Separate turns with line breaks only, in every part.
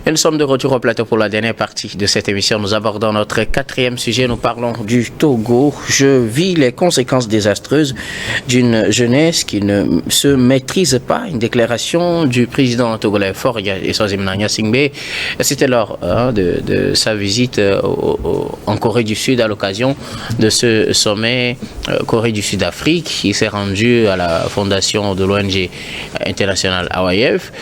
Et nous sommes de retour au plateau pour la dernière partie de cette émission. Nous abordons notre quatrième sujet. Nous parlons du Togo. Je vis les conséquences désastreuses d'une jeunesse qui ne se maîtrise pas. Une déclaration du président togolais Faure Gnassingbé. C'était lors de sa visite en Corée du Sud à l'occasion de ce sommet Corée du Sud-Afrique. Il s'est rendu à la fondation de l'ONG internationale AOIF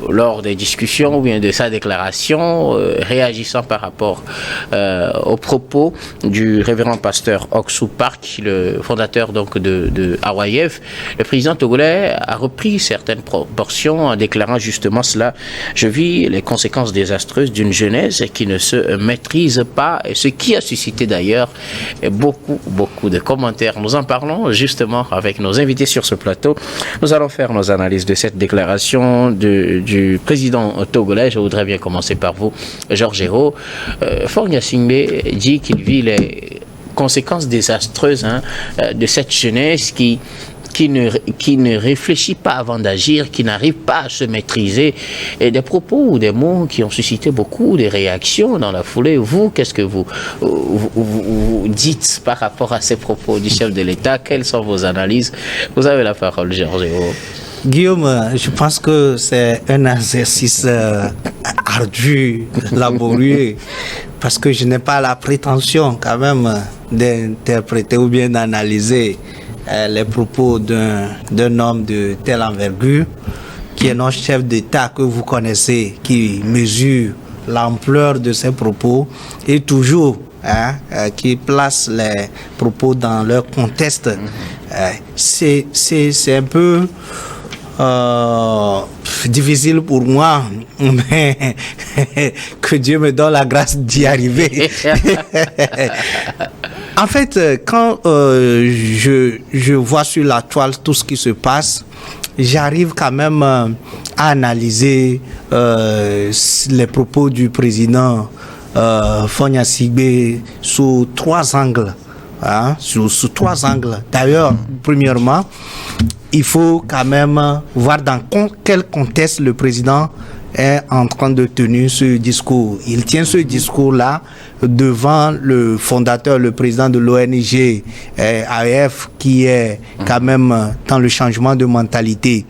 lors des discussions ou bien de sa déclaration, réagissant par rapport aux propos du révérend pasteur Oksou Park, le fondateur donc de AOIF. Le président togolais a repris certaines proportions en déclarant justement cela. Je vis les conséquences désastreuses d'une jeunesse qui ne se maîtrise pas, et ce qui a suscité d'ailleurs beaucoup de commentaires. Nous en parlons justement avec nos invités sur ce plateau. Nous allons faire nos analyses de cette déclaration du président togolais. Je voudrais bien commencer par vous, Georges Hérault. Faure Gnassingbé dit qu'il vit les conséquences désastreuses de cette jeunesse qui ne réfléchit pas avant d'agir, qui n'arrive pas à se maîtriser, et des propos ou des mots qui ont suscité beaucoup de réactions dans la foulée. Vous, qu'est-ce que vous dites par rapport à ces propos du chef de l'État? Quelles sont vos analyses? Vous avez la parole, Georges Hérault.
Guillaume, je pense que c'est un exercice ardu, laborieux, parce que je n'ai pas la prétention quand même d'interpréter ou bien d'analyser les propos d'un homme de telle envergure, qui est notre chef d'État que vous connaissez, qui mesure l'ampleur de ses propos et toujours qui place les propos dans leur contexte. C'est un peu difficile pour moi, mais que Dieu me donne la grâce d'y arriver. En fait, quand je vois sur la toile tout ce qui se passe, j'arrive quand même à analyser les propos du président Faure Gnassingbé sous trois angles. Sous trois angles. D'ailleurs, premièrement, il faut quand même voir dans quel contexte le président est en train de tenir ce discours. Il tient ce discours-là devant le fondateur, le président de l'ONG AEF, qui est quand même dans le changement de mentalité.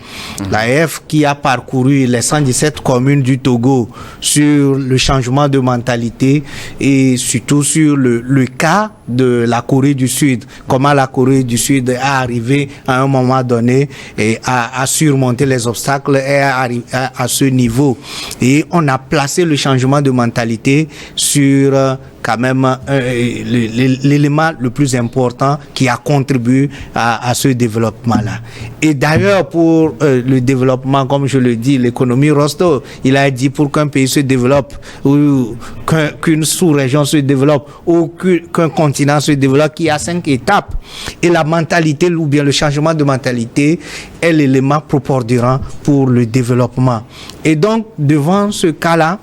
L'AEF qui a parcouru les 117 communes du Togo sur le changement de mentalité et surtout sur le cas de la Corée du Sud, comment la Corée du Sud est arrivée à un moment donné et à surmonter les obstacles et à arriver à ce niveau. Et on a placé le changement de mentalité sur quand même l'élément le plus important qui a contribué à ce développement-là. Et d'ailleurs, pour le développement, comme je le dis, l'économie Rosto, il a dit pour qu'un pays se développe, ou qu'une sous-région se développe, ou qu'un continent se développe, qu'il y a 5 étapes. Et la mentalité, ou bien le changement de mentalité, est l'élément prépondérant pour le développement. Et donc, devant ce cas-là,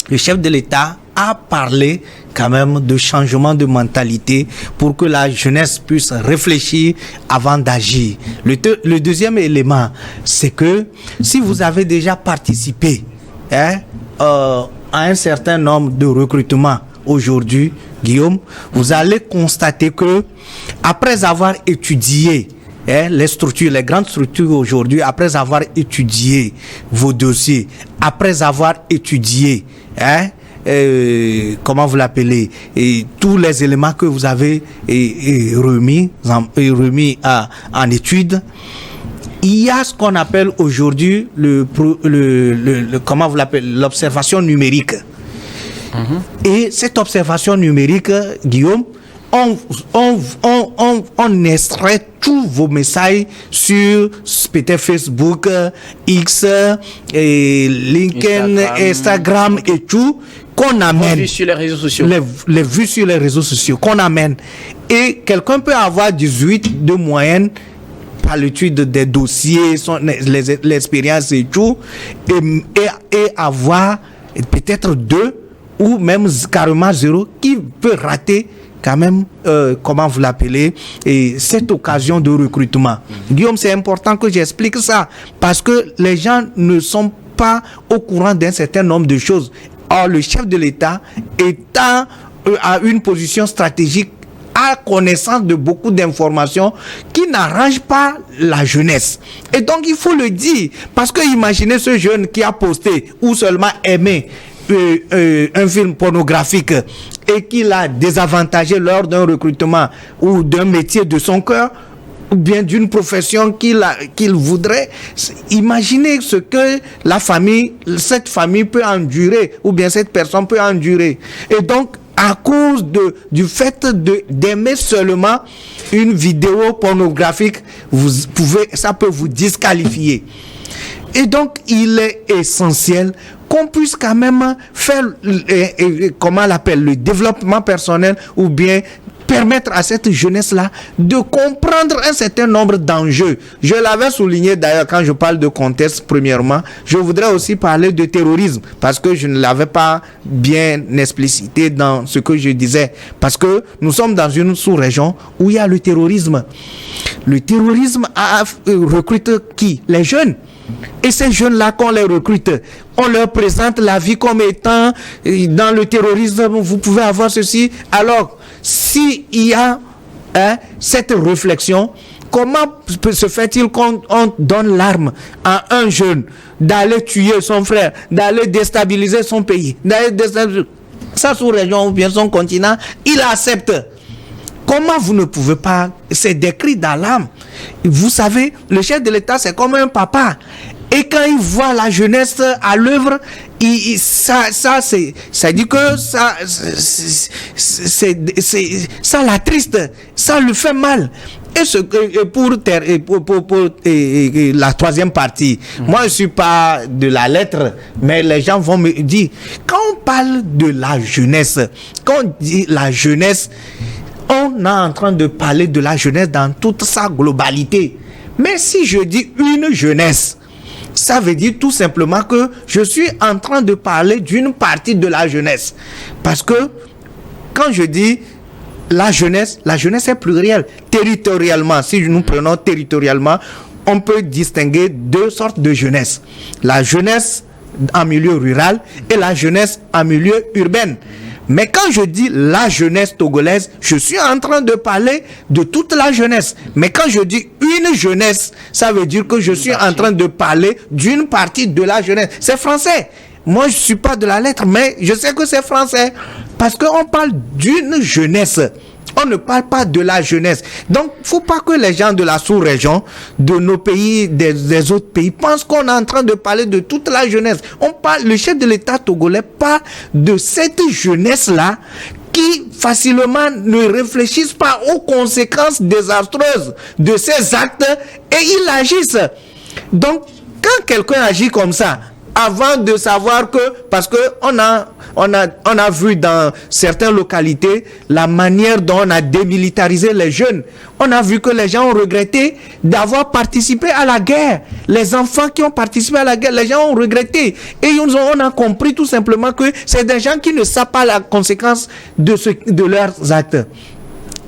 le chef de l'État a parlé quand même de changement de mentalité pour que la jeunesse puisse réfléchir avant d'agir. Le deuxième élément, c'est que si vous avez déjà participé à un certain nombre de recrutements aujourd'hui, Guillaume, vous allez constater que après avoir étudié les grandes structures aujourd'hui, après avoir étudié vos dossiers, après avoir étudié comment vous l'appelez, tous les éléments que vous avez remis en étude, il y a ce qu'on appelle aujourd'hui comment vous l'appelez, l'observation numérique. Et cette observation numérique, Guillaume, on extrait tous vos messages sur peut-être Facebook, X, LinkedIn, Instagram et tout, qu'on amène.
Les vues sur les réseaux sociaux.
Les vues sur les réseaux sociaux qu'on amène. Et quelqu'un peut avoir 18 de moyenne par l'étude des dossiers, l'expérience et tout, et avoir peut-être 2 ou même carrément 0 qui peut rater quand même, comment vous l'appelez, et cette occasion de recrutement. Guillaume, c'est important que j'explique ça, parce que les gens ne sont pas au courant d'un certain nombre de choses. Or, le chef de l'État étant à une position stratégique, a connaissance de beaucoup d'informations qui n'arrangent pas la jeunesse. Et donc, il faut le dire. Parce que imaginez ce jeune qui a posté ou seulement aimé un film pornographique et qu'il a désavantagé lors d'un recrutement ou d'un métier de son cœur, ou bien d'une profession qu'il voudrait. Imaginez ce que cette famille peut endurer, ou bien cette personne peut endurer. Et donc, à cause du fait d'aimer seulement une vidéo pornographique, ça peut vous disqualifier. Et donc, il est essentiel qu'on puisse quand même faire, comment on l'appelle, le développement personnel, ou bien permettre à cette jeunesse-là de comprendre un certain nombre d'enjeux. Je l'avais souligné d'ailleurs quand je parle de contexte, premièrement. Je voudrais aussi parler de terrorisme, parce que je ne l'avais pas bien explicité dans ce que je disais. Parce que nous sommes dans une sous-région où il y a le terrorisme. Le terrorisme recrute qui? Les jeunes. Et ces jeunes-là, qu'on les recrute, on leur présente la vie comme étant dans le terrorisme, vous pouvez avoir ceci. Alors, s'il y a cette réflexion, comment se fait-il qu'on donne l'arme à un jeune d'aller tuer son frère, d'aller déstabiliser son pays, d'aller déstabiliser sa sous-région ou bien son continent? Il accepte. Comment vous ne pouvez pas? C'est des cris d'alarme. Vous savez, le chef de l'État, c'est comme un papa. Et quand il voit la jeunesse à l'œuvre, ça dit que ça l'attriste, ça lui fait mal. Et pour la troisième partie, moi je suis pas de la lettre, mais les gens vont me dire, quand on parle de la jeunesse, quand on dit la jeunesse, on est en train de parler de la jeunesse dans toute sa globalité. Mais si je dis une jeunesse, ça veut dire tout simplement que je suis en train de parler d'une partie de la jeunesse. Parce que quand je dis la jeunesse est plurielle. Territorialement, si nous prenons territorialement, on peut distinguer deux sortes de jeunesse. La jeunesse en milieu rural et la jeunesse en milieu urbain. Mais quand je dis la jeunesse togolaise, je suis en train de parler de toute la jeunesse. Mais quand je dis une jeunesse, ça veut dire que je suis en train de parler d'une partie de la jeunesse. C'est français. Moi, je ne suis pas de la lettre, mais je sais que c'est français. Parce qu'on parle d'une jeunesse. On ne parle pas de la jeunesse. Donc, il ne faut pas que les gens de la sous-région, de nos pays, des autres pays, pensent qu'on est en train de parler de toute la jeunesse. Le chef de l'État togolais parle de cette jeunesse-là qui facilement ne réfléchissent pas aux conséquences désastreuses de ces actes et ils agissent. Donc, quand quelqu'un agit comme ça, avant de savoir que, parce que on a vu dans certaines localités la manière dont on a démilitarisé les jeunes. On a vu que les gens ont regretté d'avoir participé à la guerre. Les enfants qui ont participé à la guerre, les gens ont regretté. Et on a compris tout simplement que c'est des gens qui ne savent pas la conséquence de leurs actes.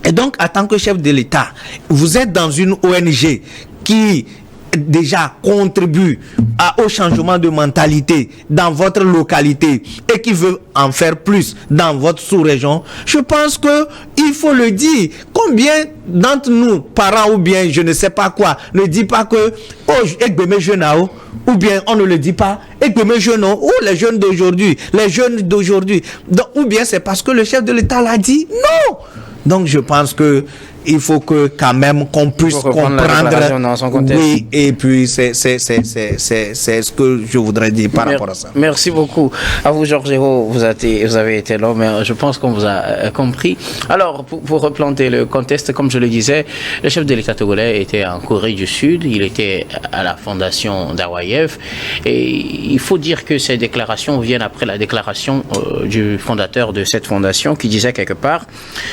Et donc, en tant que chef de l'État, vous êtes dans une ONG qui déjà contribue au changement de mentalité dans votre localité et qui veut en faire plus dans votre sous-région, je pense que il faut le dire. Combien d'entre nous, parents ou bien je ne sais pas quoi, ne dit pas que ou bien on ne le dit pas, ou les jeunes d'aujourd'hui, ou bien c'est parce que le chef de l'État l'a dit. Non. Donc je pense que il faut que quand même qu'on puisse comprendre. Oui, et puis c'est ce que je voudrais dire par rapport à ça.
Merci beaucoup à vous, Georges-Hérault. Vous avez été long, mais je pense qu'on vous a compris. Alors, pour replanter le contexte, comme je le disais, le chef de l'État togolais était en Corée du Sud. Il était à la fondation d'Awayev. Et il faut dire que ces déclarations viennent après la déclaration du fondateur de cette fondation qui disait quelque part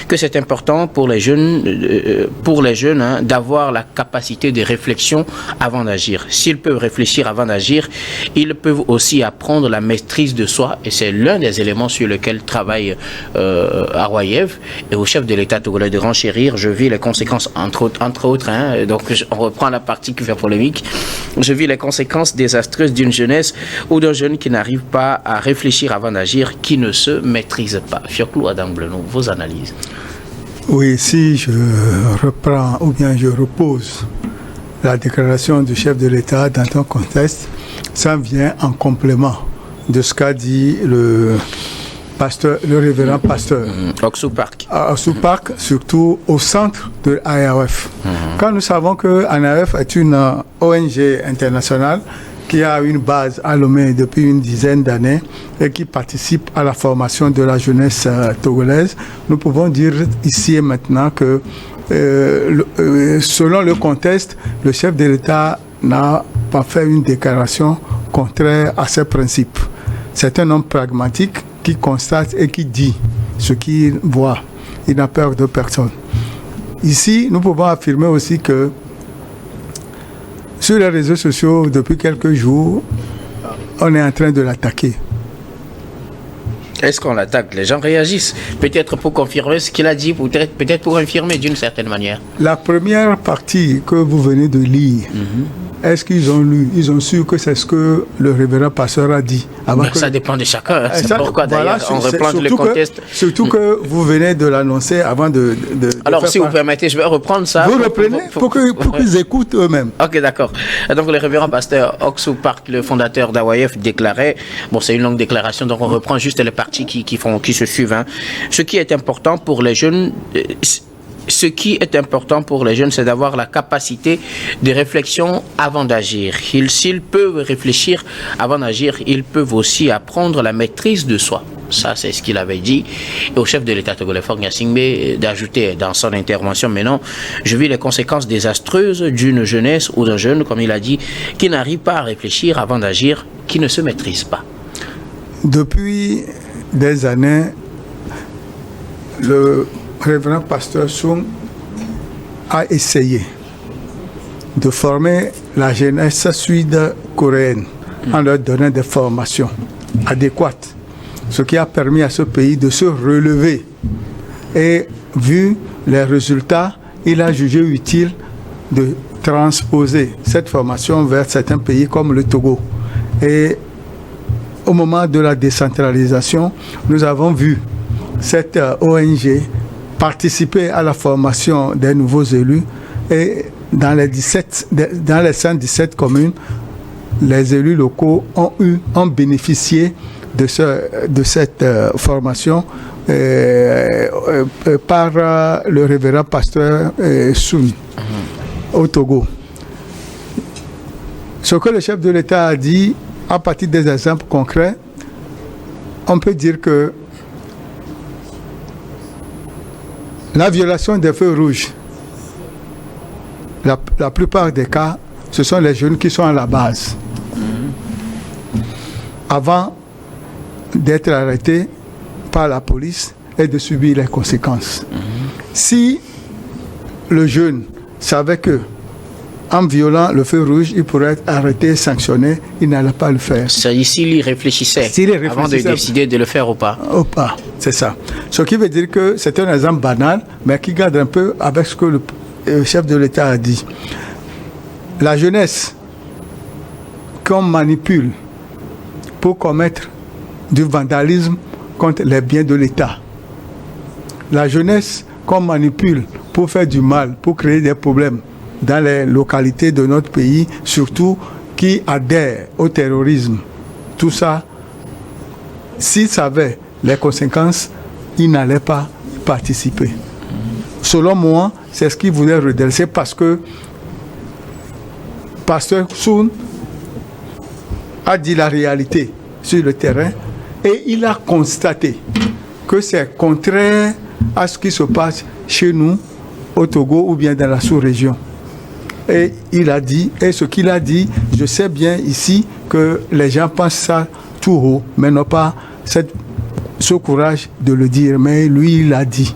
que c'est important pour les jeunes pour les jeunes d'avoir la capacité de réflexion avant d'agir. S'ils peuvent réfléchir avant d'agir, ils peuvent aussi apprendre la maîtrise de soi, et c'est l'un des éléments sur lesquels travaille Aroyev et au chef de l'État togolais de renchérir. Je vis les conséquences, entre autres, donc on reprend la partie qui fait polémique. Je vis les conséquences désastreuses d'une jeunesse ou d'un jeune qui n'arrive pas à réfléchir avant d'agir, qui ne se maîtrise pas. Fioclou Adam Blenou, vos analyses.
Oui, si je reprends ou bien je repose la déclaration du chef de l'État dans un contexte, ça vient en complément de ce qu'a dit le révérend pasteur.
Oxou Park.
À Oxou Park, surtout au centre de l'AEF. Quand nous savons que l'AEF est une ONG internationale qui a une base à Lomé depuis une dizaine d'années et qui participe à la formation de la jeunesse togolaise, nous pouvons dire ici et maintenant que selon le contexte, le chef de l'État n'a pas fait une déclaration contraire à ces principes. C'est un homme pragmatique qui constate et qui dit ce qu'il voit. Il n'a peur de personne. Ici, nous pouvons affirmer aussi que sur les réseaux sociaux, depuis quelques jours, on est en train de l'attaquer.
Est-ce qu'on l'attaque? Les gens réagissent. Peut-être pour confirmer ce qu'il a dit, peut-être pour infirmer d'une certaine manière.
La première partie que vous venez de lire, est-ce qu'ils ont lu? Ils ont su que c'est ce que le révérend pasteur a dit.
Ça dépend de chacun. C'est pourquoi d'ailleurs on reprend le contexte.
Surtout que vous venez de l'annoncer avant de
alors si vous permettez, je vais reprendre ça.
Vous reprenez pour qu'ils écoutent eux-mêmes.
Ok, d'accord. Donc le révérend pasteur Oxou Park, le fondateur d'Aroyev, déclarait, bon c'est une longue déclaration, donc on reprend juste les parties qui se suivent. Ce qui est important pour les jeunes... Ce qui est important pour les jeunes, c'est d'avoir la capacité de réflexion avant d'agir. S'ils peuvent réfléchir avant d'agir, ils peuvent aussi apprendre la maîtrise de soi. Ça, c'est ce qu'il avait dit. Et au chef de l'État togolais, Faure Gnassingbé, d'ajouter dans son intervention, mais non, je vis les conséquences désastreuses d'une jeunesse ou d'un jeune, comme il a dit, qui n'arrive pas à réfléchir avant d'agir, qui ne se maîtrise pas.
Depuis des années, le révérend pasteur Soum a essayé de former la jeunesse sud-coréenne en leur donnant des formations adéquates, ce qui a permis à ce pays de se relever. Et vu les résultats, il a jugé utile de transposer cette formation vers certains pays comme le Togo. Et au moment de la décentralisation, nous avons vu cette ONG participer à la formation des nouveaux élus, et dans les 117 communes, les élus locaux ont bénéficié de cette formation par le révérend pasteur Soum au Togo. Ce que le chef de l'État a dit, à partir des exemples concrets, on peut dire que la violation des feux rouges, la plupart des cas, ce sont les jeunes qui sont à la base. Avant d'être arrêtés par la police et de subir les conséquences. Si le jeune savait que en violant le feu rouge, il pourrait être arrêté, sanctionné, il n'allait pas le faire.
S'il y réfléchissait avant de décider de le faire ou pas.
Ou pas, c'est ça. Ce qui veut dire que c'est un exemple banal, mais qui garde un peu avec ce que le chef de l'État a dit. La jeunesse qu'on manipule pour commettre du vandalisme contre les biens de l'État. La jeunesse qu'on manipule pour faire du mal, pour créer des problèmes dans les localités de notre pays, surtout qui adhèrent au terrorisme. Tout ça, s'il savait les conséquences, il n'allait pas participer. Selon moi, c'est ce qu'il voulait redresser parce que Pasteur Soum a dit la réalité sur le terrain et il a constaté que c'est contraire à ce qui se passe chez nous, au Togo ou bien dans la sous-région. Et il a dit, et ce qu'il a dit, je sais bien ici que les gens pensent ça tout haut, mais n'ont pas ce courage de le dire. Mais lui, il a dit.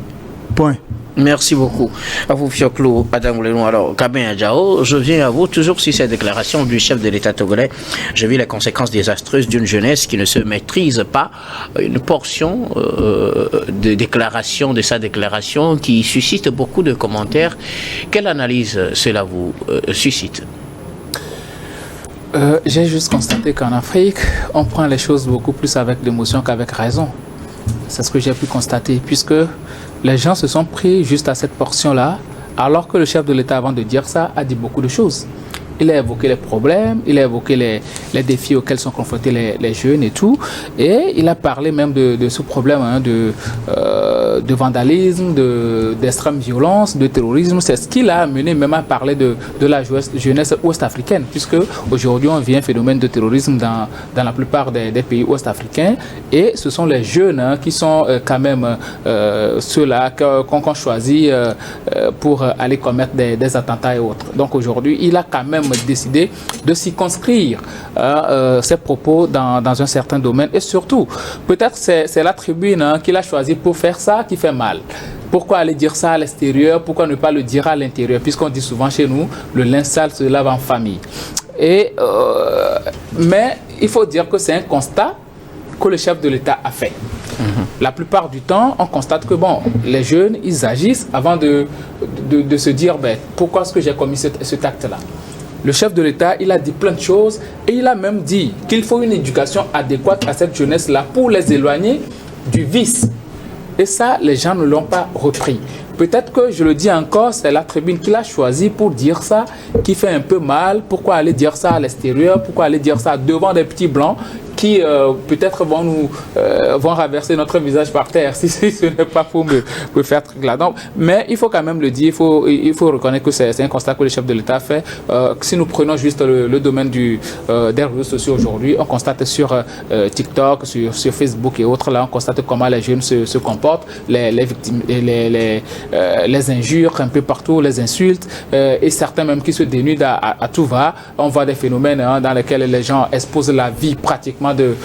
Point.
Merci beaucoup. À vous, Fioclo, Adam Oulenou. Alors, Kabin Adjao, je viens à vous toujours sur cette déclaration du chef de l'État togolais. Je vis les conséquences désastreuses d'une jeunesse qui ne se maîtrise pas. Une portion de sa déclaration qui suscite beaucoup de commentaires. Quelle analyse cela vous suscite?
J'ai juste constaté qu'en Afrique, on prend les choses beaucoup plus avec l'émotion qu'avec raison. C'est ce que j'ai pu constater, puisque les gens se sont pris juste à cette portion-là, alors que le chef de l'État, avant de dire ça, a dit beaucoup de choses. Il a évoqué les problèmes, il a évoqué les défis auxquels sont confrontés les jeunes et tout. Et il a parlé même de ce problème de vandalisme, d'extrême violence, de terrorisme. C'est ce qui l'a amené même à parler de la jeunesse ouest-africaine, puisque aujourd'hui on vit un phénomène de terrorisme dans la plupart des pays ouest-africains. Et ce sont les jeunes qui sont quand même ceux-là qu'on choisit pour aller commettre des attentats et autres. Donc aujourd'hui, il a quand même décidé de circonscrire ses propos dans un certain domaine. Et surtout, peut-être c'est la tribune qu'il a choisi pour faire ça qui fait mal. Pourquoi aller dire ça à l'extérieur? Pourquoi ne pas le dire à l'intérieur? Puisqu'on dit souvent chez nous, le linge sale se lave en famille. Mais il faut dire que c'est un constat que le chef de l'État a fait. La plupart du temps, on constate que les jeunes, ils agissent avant de se dire pourquoi est-ce que j'ai commis cet acte-là. Le chef de l'État, il a dit plein de choses et il a même dit qu'il faut une éducation adéquate à cette jeunesse-là pour les éloigner du vice. Et ça, les gens ne l'ont pas repris. Peut-être que, je le dis encore, c'est la tribune qu'il a choisi pour dire ça, qui fait un peu mal. Pourquoi aller dire ça à l'extérieur? Pourquoi aller dire ça devant des petits blancs qui peut-être vont renverser notre visage par terre si ce n'est pas pour me faire truc là. Donc, mais il faut quand même le dire, il faut reconnaître que c'est un constat que le chef de l'État fait. Si nous prenons juste le domaine des réseaux sociaux aujourd'hui, on constate sur TikTok, sur Facebook et autres, là on constate comment les jeunes se comportent, les victimes, les injures un peu partout, les insultes, et certains même qui se dénudent à tout va. On voit des phénomènes dans lesquels les gens exposent la vie pratiquement de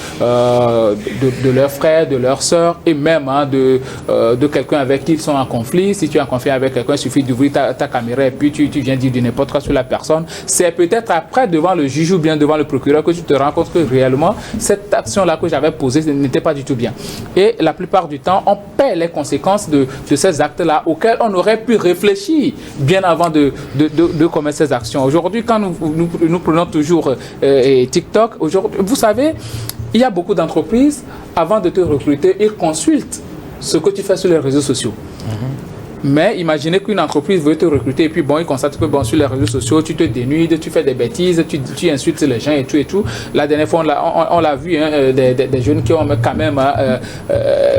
leurs frères, de leurs sœurs et même de quelqu'un avec qui ils sont en conflit. Si tu es en conflit avec quelqu'un, il suffit d'ouvrir ta caméra et puis tu viens dire du n'importe quoi sur la personne. C'est peut-être après devant le juge ou bien devant le procureur que tu te rends compte que réellement cette action-là que j'avais posée n'était pas du tout bien. Et la plupart du temps, on paie les conséquences de ces actes-là auxquels on aurait pu réfléchir bien avant de commettre ces actions. Aujourd'hui, quand nous prenons toujours TikTok, aujourd'hui, vous savez, il y a beaucoup d'entreprises, avant de te recruter, ils consultent ce que tu fais sur les réseaux sociaux. Mais imaginez qu'une entreprise veut te recruter et puis ils constatent que sur les réseaux sociaux, tu te dénudes, tu fais des bêtises, tu insultes les gens et tout. La dernière fois, on l'a vu, des jeunes qui ont quand même,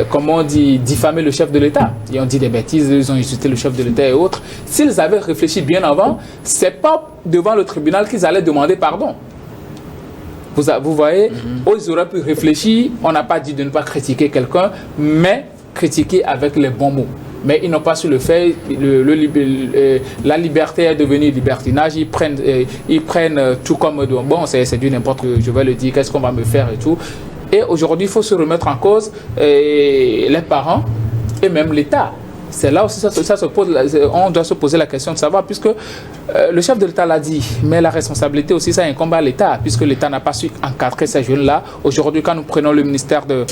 comment on dit, diffamé le chef de l'État. Ils ont dit des bêtises, ils ont insulté le chef de l'État et autres. S'ils avaient réfléchi bien avant, c'est pas devant le tribunal qu'ils allaient demander pardon. Vous voyez, ils auraient pu réfléchir. On n'a pas dit de ne pas critiquer quelqu'un, mais critiquer avec les bons mots. Mais ils n'ont pas su le faire. La liberté est devenue libertinage. Ils prennent tout comme c'est du n'importe quoi. Je vais le dire, qu'est-ce qu'on va me faire et tout. Et aujourd'hui, il faut se remettre en cause les parents et même l'État. C'est là aussi on doit se poser la question de savoir, puisque le chef de l'État l'a dit, mais la responsabilité aussi, ça incombe à l'État, puisque l'État n'a pas su encadrer ces jeunes-là. Aujourd'hui, quand nous prenons le ministère de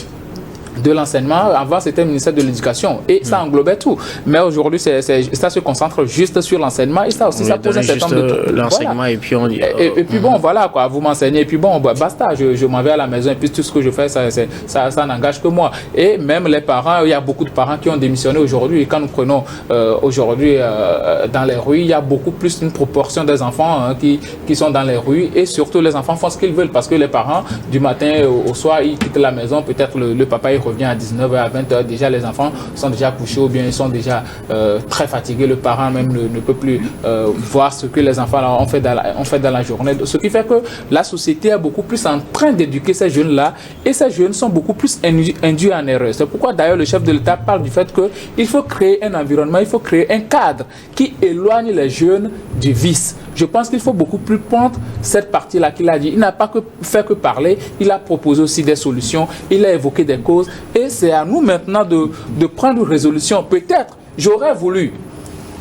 l'enseignement, avant c'était le ministère de l'éducation et ça englobait tout, mais aujourd'hui ça se concentre juste sur l'enseignement et ça aussi ça pose un certain nombre de trucs.
L'enseignement voilà. Et puis on dit
et puis voilà quoi, vous m'enseignez et puis basta, je m'en vais à la maison et puis tout ce que je fais ça n'engage que moi. Et même les parents, il y a beaucoup de parents qui ont démissionné aujourd'hui, et quand nous prenons aujourd'hui dans les rues, il y a beaucoup plus une proportion des enfants qui sont dans les rues, et surtout les enfants font ce qu'ils veulent parce que les parents du matin au soir ils quittent la maison, peut-être le papa il revient à 19h, à 20h, déjà les enfants sont déjà couchés ou bien ils sont déjà très fatigués, le parent même ne peut plus voir ce que les enfants ont fait dans la journée, ce qui fait que la société est beaucoup plus en train d'éduquer ces jeunes-là, et ces jeunes sont beaucoup plus induits en erreur. C'est pourquoi d'ailleurs le chef de l'État parle du fait qu'il faut créer un environnement, il faut créer un cadre qui éloigne les jeunes du vice. Je pense qu'il faut beaucoup plus prendre cette partie-là qu'il a dit. Il n'a pas fait que parler, il a proposé aussi des solutions, il a évoqué des causes, et c'est à nous maintenant de prendre une résolution. Peut-être j'aurais voulu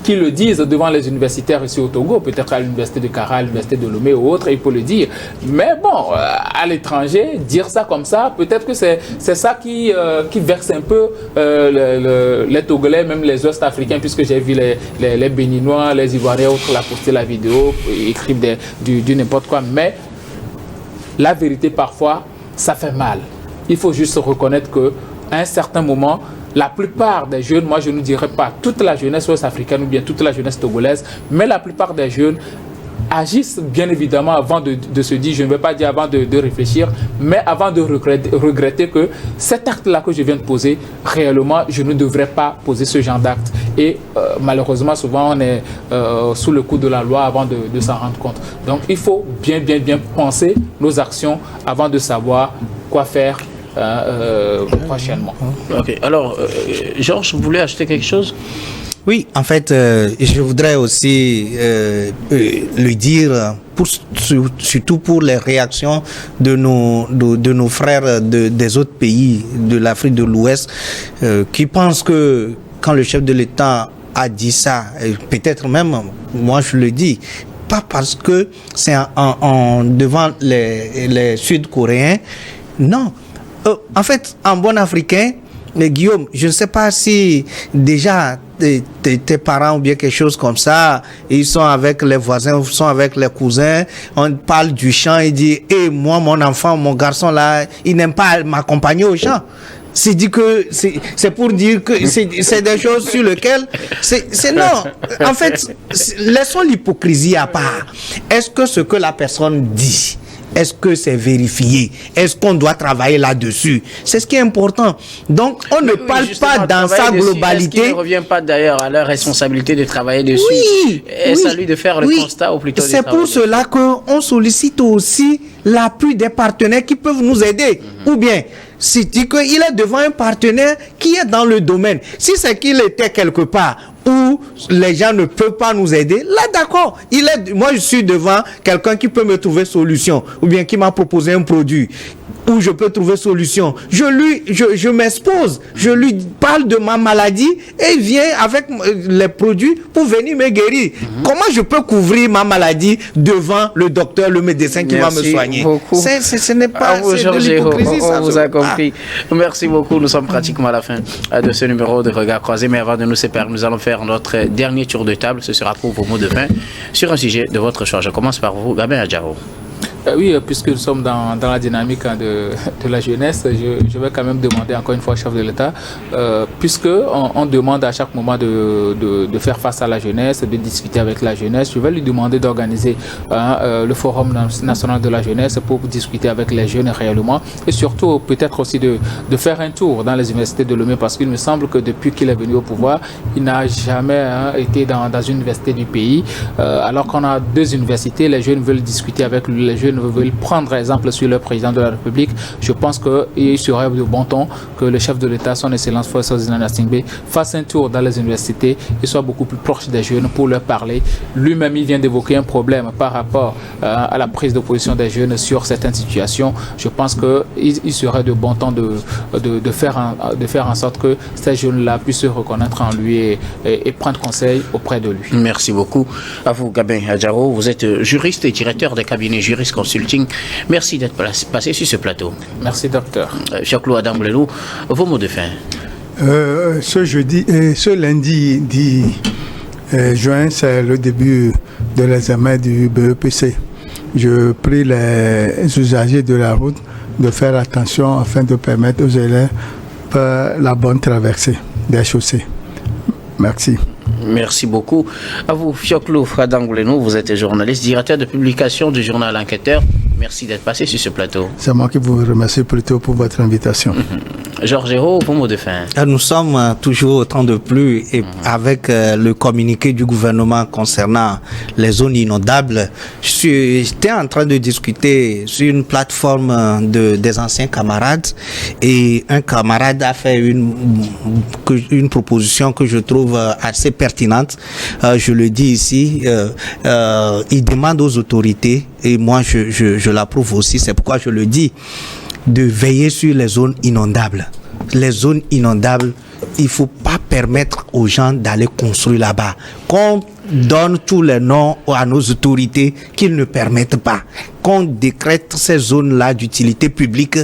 qu'ils le disent devant les universitaires ici au Togo, peut-être à l'université de Kara, à l'université de Lomé ou autre, il faut le dire. Mais bon, à l'étranger, dire ça comme ça, peut-être que c'est ça qui verse un peu les Togolais, même les Ouest-Africains, puisque j'ai vu les Béninois, les Ivoiriens, autres, là, poster la vidéo, écrivent du n'importe quoi. Mais la vérité, parfois, ça fait mal. Il faut juste reconnaître qu'à un certain moment, la plupart des jeunes, moi je ne dirais pas toute la jeunesse ouest-africaine ou bien toute la jeunesse togolaise, mais la plupart des jeunes agissent bien évidemment avant de se dire, je ne vais pas dire avant de réfléchir, mais avant de regretter que cet acte-là que je viens de poser, réellement, je ne devrais pas poser ce genre d'acte. Et malheureusement, souvent, on est sous le coup de la loi avant de s'en rendre compte. Donc, il faut bien penser nos actions avant de savoir quoi faire prochainement.
Ok. Alors, Georges, vous voulez ajouter quelque chose?
Oui, en fait, je voudrais aussi le dire, surtout pour les réactions de nos frères des autres pays de l'Afrique de l'Ouest, qui pensent que quand le chef de l'État a dit ça, peut-être même, moi je le dis, pas parce que c'est devant les Sud-Coréens, non. En fait, en bon africain, Guillaume, je ne sais pas si déjà tes parents ou bien quelque chose comme ça, ils sont avec les voisins, ils sont avec les cousins, on parle du chant, il dit, moi, mon enfant, mon garçon là, il n'aime pas m'accompagner au chant. C'est dit que c'est pour dire que c'est des choses sur lesquelles c'est non. En fait, laissons l'hypocrisie à part. Est-ce que ce que la personne dit, est-ce que c'est vérifié? Est-ce qu'on doit travailler là-dessus? C'est ce qui est important. Donc, on ne parle pas dans sa globalité.
Est-ce qu'il ne revient pas d'ailleurs à leur responsabilité de travailler dessus?
Oui.
Est-ce à lui de faire le constat ou plutôt
c'est pour cela qu'on sollicite aussi l'appui des partenaires qui peuvent nous aider. Ou bien, si tu dis qu'il est devant un partenaire qui est dans le domaine. Si c'est qu'il était quelque part où les gens ne peuvent pas nous aider, là d'accord, moi je suis devant quelqu'un qui peut me trouver solution, ou bien qui m'a proposé un produit où je peux trouver solution. Je m'expose, je lui parle de ma maladie et il vient avec les produits pour venir me guérir. Comment je peux couvrir ma maladie devant le docteur, le médecin qui va me soigner?
Beaucoup.
Ce n'est pas
de l'hypocrisie. On vous a compris. Merci beaucoup. Nous sommes pratiquement à la fin de ce numéro de Regard Croisé. Mais avant de nous séparer, nous allons faire notre dernier tour de table. Ce sera pour vos mots de fin sur un sujet de votre choix. Je commence par vous, Gabin Adjaro.
Oui, puisque nous sommes dans la dynamique de la jeunesse, je vais quand même demander encore une fois au chef de l'État, puisque on demande à chaque moment de faire face à la jeunesse, de discuter avec la jeunesse, je vais lui demander d'organiser le Forum national de la jeunesse pour discuter avec les jeunes réellement, et surtout peut-être aussi de faire un tour dans les universités de Lomé, parce qu'il me semble que depuis qu'il est venu au pouvoir, il n'a jamais été dans une université du pays, alors qu'on a 2 universités, les jeunes veulent discuter avec lui, les jeunes veulent prendre exemple sur le président de la République. Je pense qu'il serait de bon ton que le chef de l'État, son Excellence Fosazina Nastingbe, fasse un tour dans les universités et soit beaucoup plus proche des jeunes pour leur parler. Lui-même, il vient d'évoquer un problème par rapport à la prise de position des jeunes sur certaines situations. Je pense qu'il serait de bon ton de faire en sorte que ces jeunes-là puissent se reconnaître en lui et prendre conseil auprès de lui.
Merci beaucoup à vous, Gabin Adjaro. Vous êtes juriste et directeur des cabinets juristes Consulting. Merci d'être passé sur ce plateau.
Merci, docteur.
Jacques-Louis Adam Blelou, vos mots de fin.
Ce lundi 10 juin, c'est le début de l'examen du BEPC. Je prie les usagers de la route de faire attention afin de permettre aux élèves la bonne traversée des chaussées. Merci.
Merci beaucoup. À vous, Fioclo Fradanglenou, vous êtes journaliste, directeur de publication du journal Enquêteur. Merci d'être passé sur ce plateau.
C'est moi qui vous remercie plutôt pour votre invitation.
Georges Hérault, vos mots de fin.
Nous sommes toujours au temps de pluie et avec le communiqué du gouvernement concernant les zones inondables. J'étais en train de discuter sur une plateforme des anciens camarades et un camarade a fait une proposition que je trouve assez pertinente. Je le dis ici, il demande aux autorités, et moi je l'approuve aussi, c'est pourquoi je le dis, de veiller sur les zones inondables. Les zones inondables, il ne faut pas permettre aux gens d'aller construire là-bas. Qu'on donne tous les noms à nos autorités qu'ils ne permettent pas. Qu'on décrète ces zones-là d'utilité publique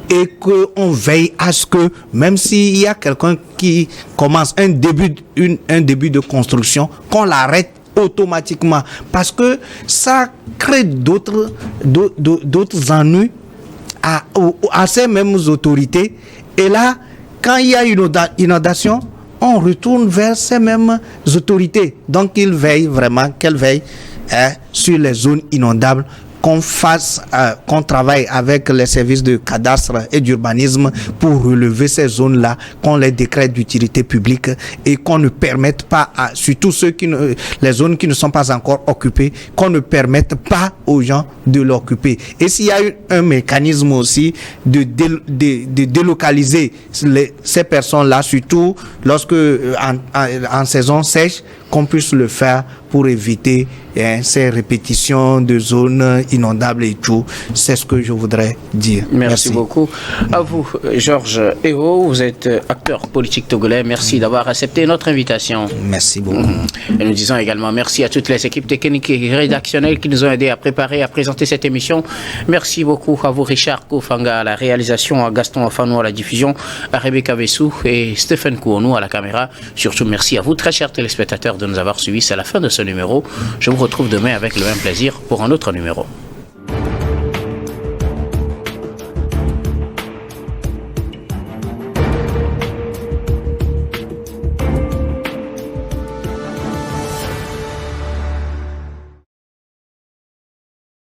et qu'on veille à ce que, même s'il y a quelqu'un qui commence un début de construction, qu'on l'arrête automatiquement. Parce que ça crée d'autres ennuis à ces mêmes autorités. Et là, quand il y a une inondation, on retourne vers ces mêmes autorités. Donc, qu'elles veillent sur les zones inondables, qu'on travaille avec les services de cadastre et d'urbanisme pour relever ces zones-là, qu'on les décrète d'utilité publique et qu'on ne permette pas, surtout les zones qui ne sont pas encore occupées, qu'on ne permette pas aux gens de l'occuper. Et s'il y a un mécanisme aussi de délocaliser ces personnes-là, surtout lorsque en saison sèche, qu'on puisse le faire pour éviter ces répétitions de zones inondables et tout. C'est ce que je voudrais dire.
Merci beaucoup. À vous, Georges Eho, vous êtes acteur politique togolais. Merci d'avoir accepté notre invitation.
Merci beaucoup.
Et nous disons également merci à toutes les équipes techniques et rédactionnelles qui nous ont aidés à préparer, à présenter cette émission. Merci beaucoup à vous, Richard Koufanga à la réalisation, à Gaston Afano à la diffusion, à Rebecca Vessou et Stéphane Kouonou à la caméra. Surtout, merci à vous, très chers téléspectateurs, de nous avoir suivis. C'est la fin de ce numéro. Je vous retrouve demain avec le même plaisir pour un autre numéro.